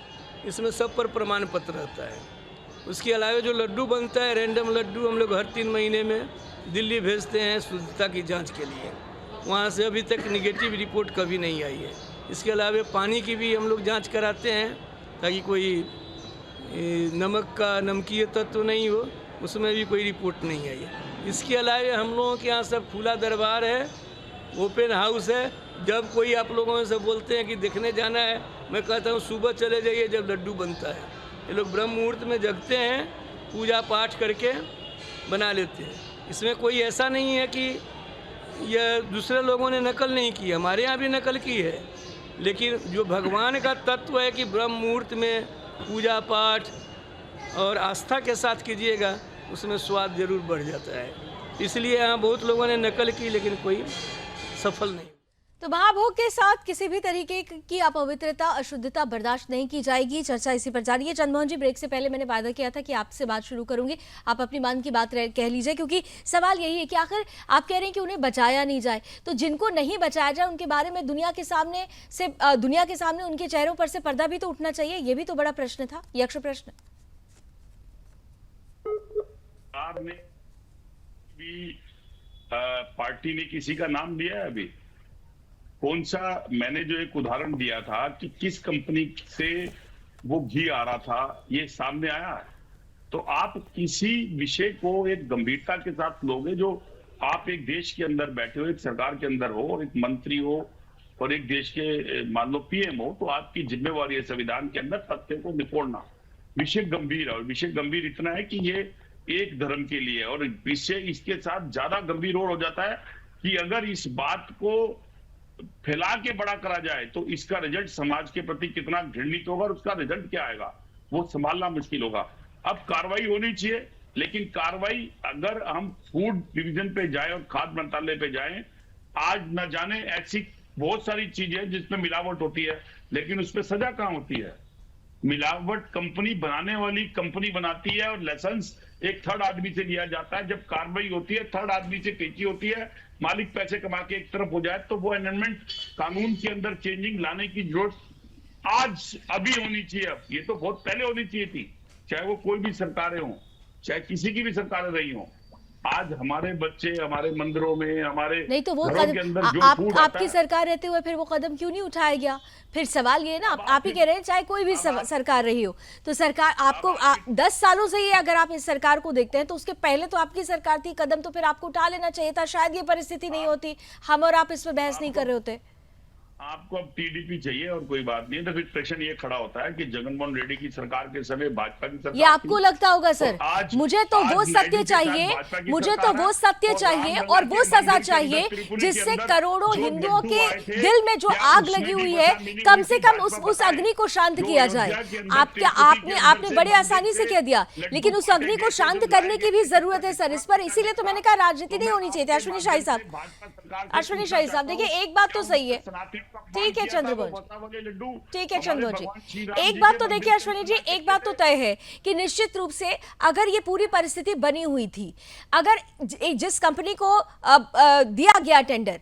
Speaker 19: इसमें सब पर प्रमाण पत्र रहता है। उसके अलावा जो लड्डू बनता है, रैंडम लड्डू, हम लोग हर 3 महीने में दिल्ली भेजते हैं शुद्धता की जांच के लिए। वहाँ से अभी तक निगेटिव रिपोर्ट कभी नहीं आई है। इसके अलावा पानी की भी हम लोग जांच कराते हैं ताकि कोई नमक का नमकीय तत्व नहीं हो, उसमें भी कोई रिपोर्ट नहीं आई है। इसके अलावा हम लोगों के यहाँ सब खुला दरबार है, ओपन हाउस है। जब कोई आप लोगों में से बोलते हैं कि देखने जाना है, मैं कहता हूँ सुबह चले जाइए जब लड्डू बनता है। ये लोग ब्रह्म मुहूर्त में जगते हैं, पूजा पाठ करके बना लेते हैं। इसमें कोई ऐसा नहीं है कि यह दूसरे लोगों ने नकल नहीं की, हमारे यहाँ भी नकल की है, लेकिन जो भगवान का तत्व है कि ब्रह्म मुहूर्त में पूजा पाठ और आस्था के साथ कीजिएगा, उसमें स्वाद जरूर बढ़ जाता है। इसलिए यहाँ बहुत लोगों ने नकल की, लेकिन कोई सफल नहीं।
Speaker 1: तो महाभोग के साथ किसी भी तरीके की अपवित्रता, अशुद्धता बर्दाश्त नहीं की जाएगी। चर्चा इसी पर जारी है। चंद्रमोहन जी, ब्रेक से पहले मैंने वादा किया था कि आपसे बात शुरू करूंगी, आप अपनी मन की बात कह लीजिए, क्योंकि सवाल यही है कि आखिर आप कह रहे हैं कि उन्हें बचाया नहीं जाए, तो जिनको नहीं बचाया जाए उनके बारे में दुनिया के सामने उनके चेहरों पर से पर्दा भी तो उठना चाहिए। ये भी तो बड़ा प्रश्न था, यक्ष प्रश्न।
Speaker 18: पार्टी ने किसी का नाम दिया है अभी? कौन सा? मैंने जो एक उदाहरण दिया था कि किस कंपनी से वो घी आ रहा था, ये सामने आया है। तो आप किसी विषय को एक गंभीरता के साथ लोगे, जो आप एक देश के अंदर बैठे हो, एक सरकार के अंदर हो और एक मंत्री हो और एक देश के मान लो PM हो, तो आपकी जिम्मेवारी है संविधान के अंदर तथ्य को निपोड़ना। विषय गंभीर है और विषय गंभीर इतना है कि ये एक धर्म के लिए, और विषय इसके साथ ज्यादा गंभीर और हो जाता है कि अगर इस बात को फैला के बड़ा करा जाए तो इसका रिजल्ट समाज के प्रति कितना घृणित होगा और उसका रिजल्ट क्या आएगा वो संभालना मुश्किल होगा। अब कार्रवाई होनी चाहिए, लेकिन कार्रवाई अगर हम फूड डिवीजन पे जाए और खाद्य मंत्रालय पे जाए, आज न जाने ऐसी बहुत सारी चीजें जिसमें मिलावट होती है, लेकिन उसमें सजा कहाँ होती है? मिलावट कंपनी बनाने वाली कंपनी बनाती है और लाइसेंस एक थर्ड आदमी से लिया जाता है। जब कार्रवाई होती है थर्ड आदमी से पेची होती है, मालिक पैसे कमा के एक तरफ हो जाए, तो वो अमेंडमेंट कानून के अंदर चेंजिंग लाने की जरूरत आज अभी होनी चाहिए। अब ये तो बहुत पहले होनी चाहिए थी, चाहे वो कोई भी सरकारें हों, चाहे किसी की भी सरकारें रही हों। आज हमारे बच्चे हमारे मंदिरों में, हमारे
Speaker 1: नहीं तो वो
Speaker 18: घरों के
Speaker 1: कदम
Speaker 18: अंदर जो फूड आता
Speaker 1: आपकी
Speaker 18: है,
Speaker 1: सरकार रहते हुए फिर वो कदम क्यों नहीं उठाया गया? फिर सवाल ये है ना, आप ही कह रहे हैं चाहे कोई भी सरकार रही हो, तो सरकार आपको 10 सालों से ही अगर आप इस सरकार को देखते हैं तो उसके पहले तो आपकी सरकार थी, कदम तो फिर आपको उठा लेना चाहिए था। शायद ये परिस्थिति नहीं होती, हम और आप इस पर बहस नहीं कर रहे होते।
Speaker 18: आपको अब टीडीपी चाहिए और कोई बात नहीं है। तो फिर प्रश्न ये खड़ा होता है कि जगनमोहन रेड्डी की सरकार के समय भाजपा की सरकार
Speaker 1: ये आपको
Speaker 18: थी।
Speaker 1: लगता होगा सर,
Speaker 18: आज
Speaker 1: मुझे तो वो
Speaker 18: आज
Speaker 1: सत्य
Speaker 18: नायडू के साथ
Speaker 1: चाहिए,
Speaker 18: भाजपा की
Speaker 1: मुझे तो
Speaker 18: सरकार
Speaker 1: वो
Speaker 18: है
Speaker 1: सत्य
Speaker 18: और
Speaker 1: चाहिए
Speaker 18: रामलला
Speaker 1: और वो
Speaker 18: के
Speaker 1: सजा
Speaker 18: मंदिर के अंदर
Speaker 1: चाहिए
Speaker 18: त्रिपुरी के
Speaker 1: जिससे
Speaker 18: अंदर
Speaker 1: करोड़ों
Speaker 18: जो
Speaker 1: हिंदुओं
Speaker 18: लड्डू
Speaker 1: के
Speaker 18: आए थे,
Speaker 1: दिल में जो
Speaker 18: क्या
Speaker 1: आग
Speaker 18: उसमें
Speaker 1: लगी
Speaker 18: भी
Speaker 1: हुई
Speaker 18: पता
Speaker 1: है,
Speaker 18: मिली
Speaker 1: कम
Speaker 18: हुई
Speaker 1: से
Speaker 18: थी?
Speaker 1: कम
Speaker 18: भाजपा
Speaker 1: उस
Speaker 18: बताए।
Speaker 1: अग्नि को शांत
Speaker 18: जो
Speaker 1: किया जाए।
Speaker 18: अयोध्या के अंदर
Speaker 1: आपके
Speaker 18: तिरुपति के
Speaker 1: आपने
Speaker 18: अंदर
Speaker 1: बड़े
Speaker 18: से
Speaker 1: आसानी से
Speaker 18: मंदिर
Speaker 1: कह दिया,
Speaker 18: लड्डू
Speaker 1: लेकिन उस
Speaker 18: काटे
Speaker 1: अग्नि को
Speaker 18: गए थे,
Speaker 1: शांत
Speaker 18: जब
Speaker 1: करने
Speaker 18: लाए
Speaker 1: की भी जरूरत है सर इस पर। इसीलिए तो मैंने कहा राजनीति नहीं होनी चाहिए थी। अश्विनी शाही साहब, अश्विनी शाही साहब देखिए, एक बात तो सही है, ठीक है चंद्रमोहन, ठीक है चंद्रमोहन जी, एक बात तो देखिए अश्विनी जी, एक बात तो तय है कि निश्चित रूप से अगर ये पूरी परिस्थिति बनी हुई थी, अगर जिस कंपनी को दिया गया टेंडर,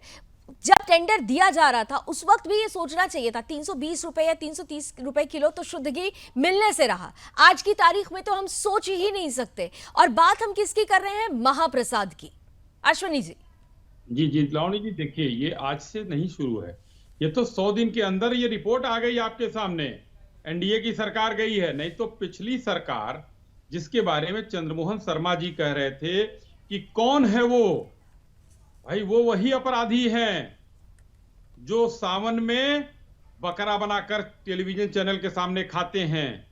Speaker 1: जब टेंडर दिया जा रहा था उस वक्त भी ये सोचना चाहिए था 320 रुपए या 330 रुपए किलो तो शुद्ध घी मिलने से रहा। आज की तारीख में तो हम सोच ही नहीं सकते। और बात हम किसकी कर रहे हैं? महाप्रसाद की। अश्विनी जी
Speaker 15: जी लावणी जी, देखिए ये आज से नहीं शुरू है, ये तो 100 दिन के अंदर ये रिपोर्ट आ गई आपके सामने। एनडीए की सरकार गई है, नहीं तो पिछली सरकार जिसके बारे में चंद्रमोहन शर्मा जी कह रहे थे कि कौन है वो, भाई वो वही अपराधी हैं जो सावन में बकरा बनाकर टेलीविजन चैनल के सामने खाते हैं,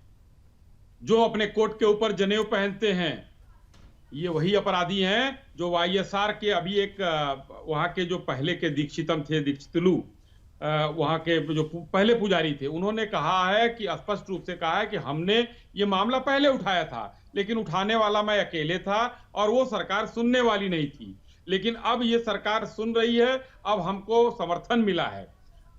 Speaker 15: जो अपने कोट के ऊपर जनेऊ पहनते हैं। ये वही अपराधी हैं जो वाईएसआर के अभी एक वहां के जो पहले के दीक्षितम थे, दीक्षितलू, वहां के जो पहले पुजारी थे, उन्होंने कहा है कि स्पष्ट रूप से कहा है कि हमने ये मामला पहले उठाया था, लेकिन उठाने वाला मैं अकेले था और वो सरकार सुनने वाली नहीं थी। लेकिन अब ये सरकार सुन रही है, अब हमको समर्थन मिला है।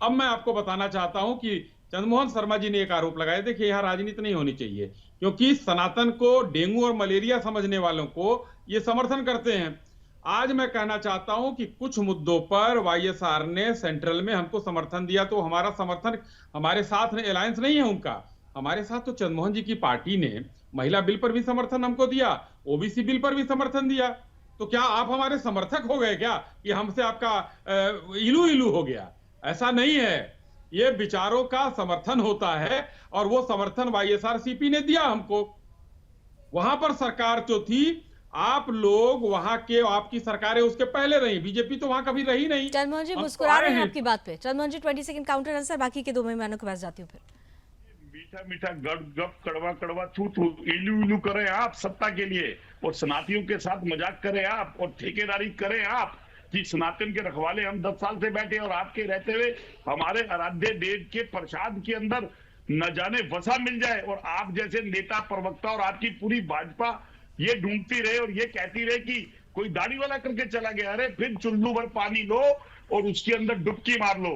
Speaker 15: अब मैं आपको बताना चाहता हूं कि चंद्रमोहन शर्मा जी ने एक आरोप लगाया, देखिए यहाँ राजनीति नहीं होनी चाहिए, क्योंकि सनातन को डेंगू और मलेरिया समझने वालों को ये समर्थन करते हैं। आज मैं कहना चाहता हूं कि कुछ मुद्दों पर वाईएसआर ने सेंट्रल में हमको समर्थन दिया, तो हमारा समर्थन हमारे साथ अलायंस नहीं है उनका, हमारे साथ तो चंद्रमोहन जी की पार्टी ने महिला बिल पर भी समर्थन हमको दिया, ओबीसी बिल पर भी समर्थन दिया। तो क्या आप हमारे समर्थक हो गए क्या कि हमसे आपका इलू इलू हो गया? ऐसा नहीं है, ये विचारों का समर्थन होता है और वो समर्थन वाईएसआरसीपी ने दिया हमको। वहां पर सरकार जो थी, आप लोग वहां के, आपकी सरकारें उसके पहले रही, बीजेपी तो वहां कभी रही नहीं।
Speaker 1: चंद्रमोहन जी मुस्कुरा रहे हैं आपकी बात पे। चंद्रमोहन जी 20 सेकंड काउंटर आंसर, बाकी के 2 मेहमानों के पास जाती हूँ। फिर
Speaker 18: मीठा मीठा गप गप कड़वा कड़वा थू थू इलू इलू करें आप सत्ता के लिए, और सनातियों के साथ मजाक करें आप, और ठेकेदारी करें आप कि सनातन के रखवाले हम 10 साल से बैठे और आपके रहते हुए हमारे आराध्य देव के प्रसाद के अंदर न जाने वसा मिल जाए, और आप जैसे नेता प्रवक्ता और आपकी पूरी भाजपा ये ढूंढती रहे और ये कहती रहे कि कोई दाढ़ी वाला करके चला गया। अरे फिर चुल्लू भर पानी लो और उसके अंदर डुबकी मार लो।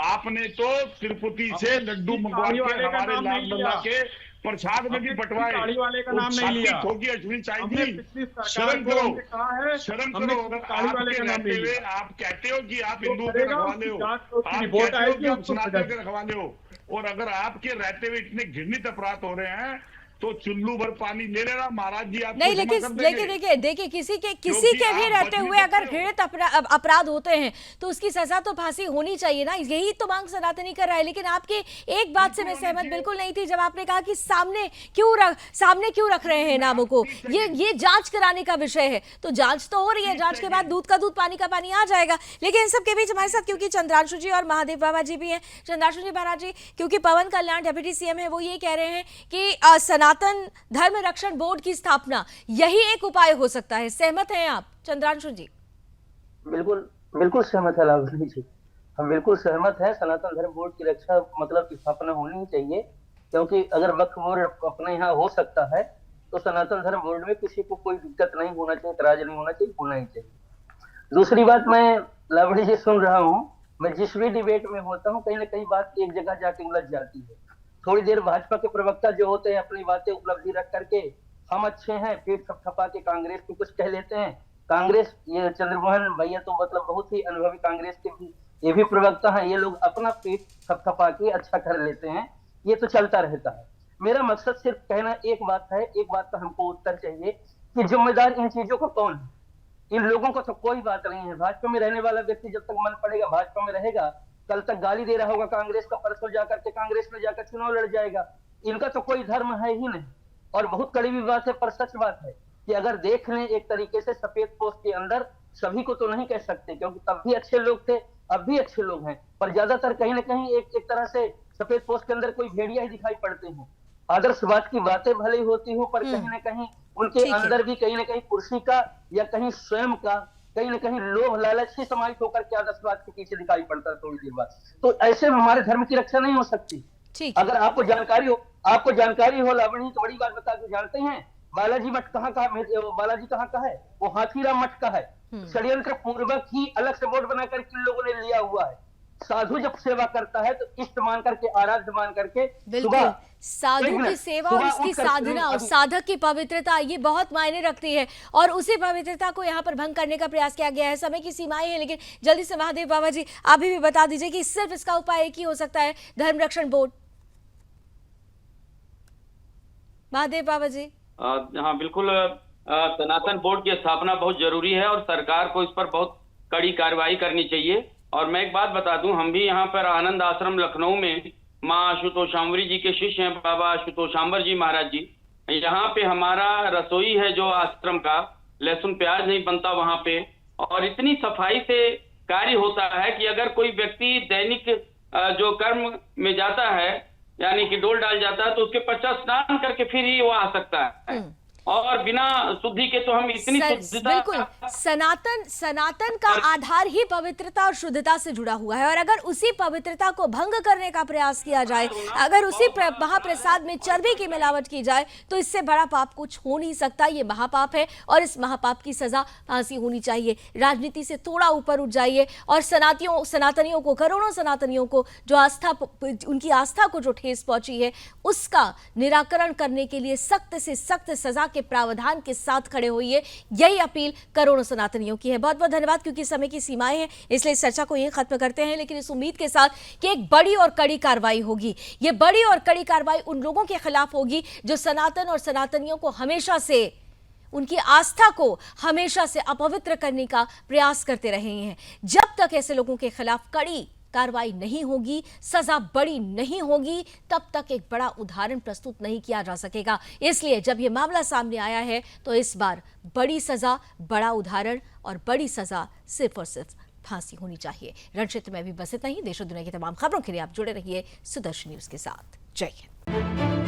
Speaker 18: आपने तो तिरुपति से लड्डू मंगवा के हमारे लाल के प्रसाद में भी बंटवाए,
Speaker 15: दाढ़ी वाले का नाम नहीं लिया।
Speaker 18: अश्विनी शाही जी, शर्म करो, शर्म करो। अगर आपके रहते हुए आप कहते हो कि आप हिंदुओं के रखवाले हो, आप कहते हो कि आप सनातन के रखवाले हो, और अगर आपके रहते हुए इतने घृणित अपराध हो रहे हैं तो चुल्लू भर पानी ले लेना महाराज जी। आप
Speaker 1: नहीं, लेकिन देखिए किसी के भी रहते हुए अगर घृणित अपराध होते हैं तो उसकी सजा तो फांसी होनी चाहिए ना। यही तो मांग सनातनी कर रहा है। लेकिन आपकी एक बात से मैं सहमत बिल्कुल नहीं थी, जब आपने कहा कि सामने क्यों रख रहे हैं नामों को। ये जांच कराने का विषय है, तो जांच तो हो रही है, जांच के बाद दूध का दूध पानी का पानी आ जाएगा। लेकिन इन सब के बीच हमारे साथ क्योंकि चंद्रांशु जी और महादेव बाबा जी भी हैं। चंद्रांशु जी महाराज जी, क्योंकि पवन कल्याण डिप्टी सीएम है, वो ये कह रहे हैं कि सनातन धर्म रक्षण बोर्ड की स्थापना यही एक उपाय हो सकता है। सहमत हैं आप चंद्रांशु जी?
Speaker 16: बिल्कुल सहमत है लावणी जी, हम बिल्कुल सहमत हैं। सनातन धर्म बोर्ड की रक्षा मतलब स्थापना होनी ही चाहिए, क्योंकि अगर वक्फ बोर्ड अपने यहाँ हो सकता है तो सनातन धर्म बोर्ड में किसी को कोई दिक्कत नहीं होना चाहिए, इतराज नहीं होना चाहिए, होना ही चाहिए। दूसरी बात, मैं लावणी जी सुन रहा हूँ, मैं जिस भी डिबेट में होता हूँ कहीं ना कहीं बात एक जगह जाके उलझ जाती है। थोड़ी देर भाजपा के प्रवक्ता जो होते हैं अपनी बातें उपलब्धि रख करके हम अच्छे हैं, पीठ थपथपा के कांग्रेस को कुछ कह लेते हैं। कांग्रेस, ये चंद्रमोहन भैया तो मतलब बहुत ही अनुभवी कांग्रेस के भी ये भी प्रवक्ता हैं, ये लोग अपना पेट थपथपा के अच्छा कर लेते हैं, ये तो चलता रहता है। मेरा मकसद सिर्फ कहना एक बात है, एक बात का हमको उत्तर चाहिए कि जिम्मेदार इन चीजों को कौन है। इन लोगों को तो कोई बात नहीं है। भाजपा में रहने वाला व्यक्ति जब तक मन पड़ेगा भाजपा में रहेगा, कल तक गाली दे रहा होगा कांग्रेस का, परसों जाकर के कांग्रेस में जाकर चुनाव लड़ जाएगा। इनका तो कोई धर्म है ही नहीं। और बहुत कड़वी बात है पर सच बात है कि अगर देख लें एक तरीके से सफेद पोस्ट के अंदर, सभी को तो नहीं कह सकते क्योंकि तब भी अच्छे लोग थे, अब भी अच्छे लोग हैं, पर ज्यादातर कहीं ना कहीं एक तरह से सफेद पोस्ट के अंदर कोई भेड़िया ही दिखाई पड़ते हैं। आदर्शवाद की बातें भले होती हो, पर कहीं ना कहीं उनके अंदर भी कहीं ना कहीं कुर्सी का या कहीं स्वयं का कहीं ना कहीं लोभ लालच ही समाहित होकर के आदर्शवाद के पीछे दिखाई पड़ता है थोड़ी देर बाद। तो ऐसे में हमारे धर्म की रक्षा नहीं हो सकती। अगर आपको जानकारी हो लावणी, तो बड़ी बात बता के जानते हैं बालाजी मठ कहाँ का, बालाजी कहाँ का है? वो हाथीराम मठ का है। षड्यंत्र पूर्वक ही अलग से बोर्ड बनाकर इन लोगों ने लिया हुआ है। साधु जब सेवा करता है तो इष्ट मान करके, आराध्य मान करके,
Speaker 1: बिल्कुल साधु की सेवा और उसकी साधना और साधक की पवित्रता, ये बहुत मायने रखती है और उसी पवित्रता को यहाँ पर भंग करने का प्रयास किया गया है। समय की सीमाएं हैं, लेकिन जल्दी से महादेव बाबा जी आप भी बता दीजिए कि सिर्फ इसका उपाय एक ही हो सकता है, धर्म रक्षण बोर्ड। महादेव बाबा जी।
Speaker 17: हाँ बिल्कुल, सनातन बोर्ड की स्थापना बहुत जरूरी है और सरकार को इस पर बहुत कड़ी कार्रवाई करनी चाहिए। और मैं एक बात बता दूं, हम भी यहाँ पर आनंद आश्रम लखनऊ में माँ आशुतोषांबरी जी के शिष्य हैं, बाबा आशुतोषांबर जी महाराज जी। यहाँ पे हमारा रसोई है जो आश्रम का, लहसुन प्याज नहीं बनता वहाँ पे, और इतनी सफाई से कार्य होता है कि अगर कोई व्यक्ति दैनिक जो कर्म में जाता है, यानी कि डोल डाल जाता है, तो उसके पश्चात स्नान करके फिर ही वो आ सकता है। और बिना शुद्धि के तो हम इतनी
Speaker 1: बिल्कुल सनातन का आधार ही पवित्रता और शुद्धता से जुड़ा हुआ है और अगर उसी पवित्रता को भंग करने का प्रयास किया जाए, अगर उसी महाप्रसाद में चर्बी की मिलावट की जाए, तो इससे बड़ा पाप कुछ हो नहीं सकता। ये महापाप है और इस महापाप की सजा फांसी होनी चाहिए। राजनीति से थोड़ा ऊपर उठ जाइए और सनातनियों को, करोड़ों सनातनियों को जो उनकी आस्था को जो ठेस पहुंची है, उसका निराकरण करने के लिए सख्त से सख्त सजा के प्रावधान के साथ खड़े होइए। यही अपील करोड़ों सनातनियों की है। बहुत बहुत धन्यवाद, क्योंकि समय की सीमाएं हैं इसलिए इस चर्चा को यहीं खत्म करते हैं, लेकिन इस उम्मीद के साथ कि एक बड़ी और कड़ी कार्रवाई होगी। ये बड़ी और कड़ी कार्रवाई उन लोगों के खिलाफ होगी जो सनातन और सनातनियों को हमेशा से, उनकी आस्था को हमेशा से अपवित्र करने का प्रयास करते रहे हैं। जब तक ऐसे लोगों के खिलाफ कड़ी कार्रवाई नहीं होगी, सजा बड़ी नहीं होगी, तब तक एक बड़ा उदाहरण प्रस्तुत नहीं किया जा सकेगा। इसलिए जब यह मामला सामने आया है तो इस बार बड़ी सजा, बड़ा उदाहरण और बड़ी सजा सिर्फ और सिर्फ फांसी होनी चाहिए। रण क्षेत्र में भी बस इतना ही। देश और दुनिया की तमाम खबरों के लिए आप जुड़े रहिए सुदर्शन न्यूज के साथ। जय हिंद।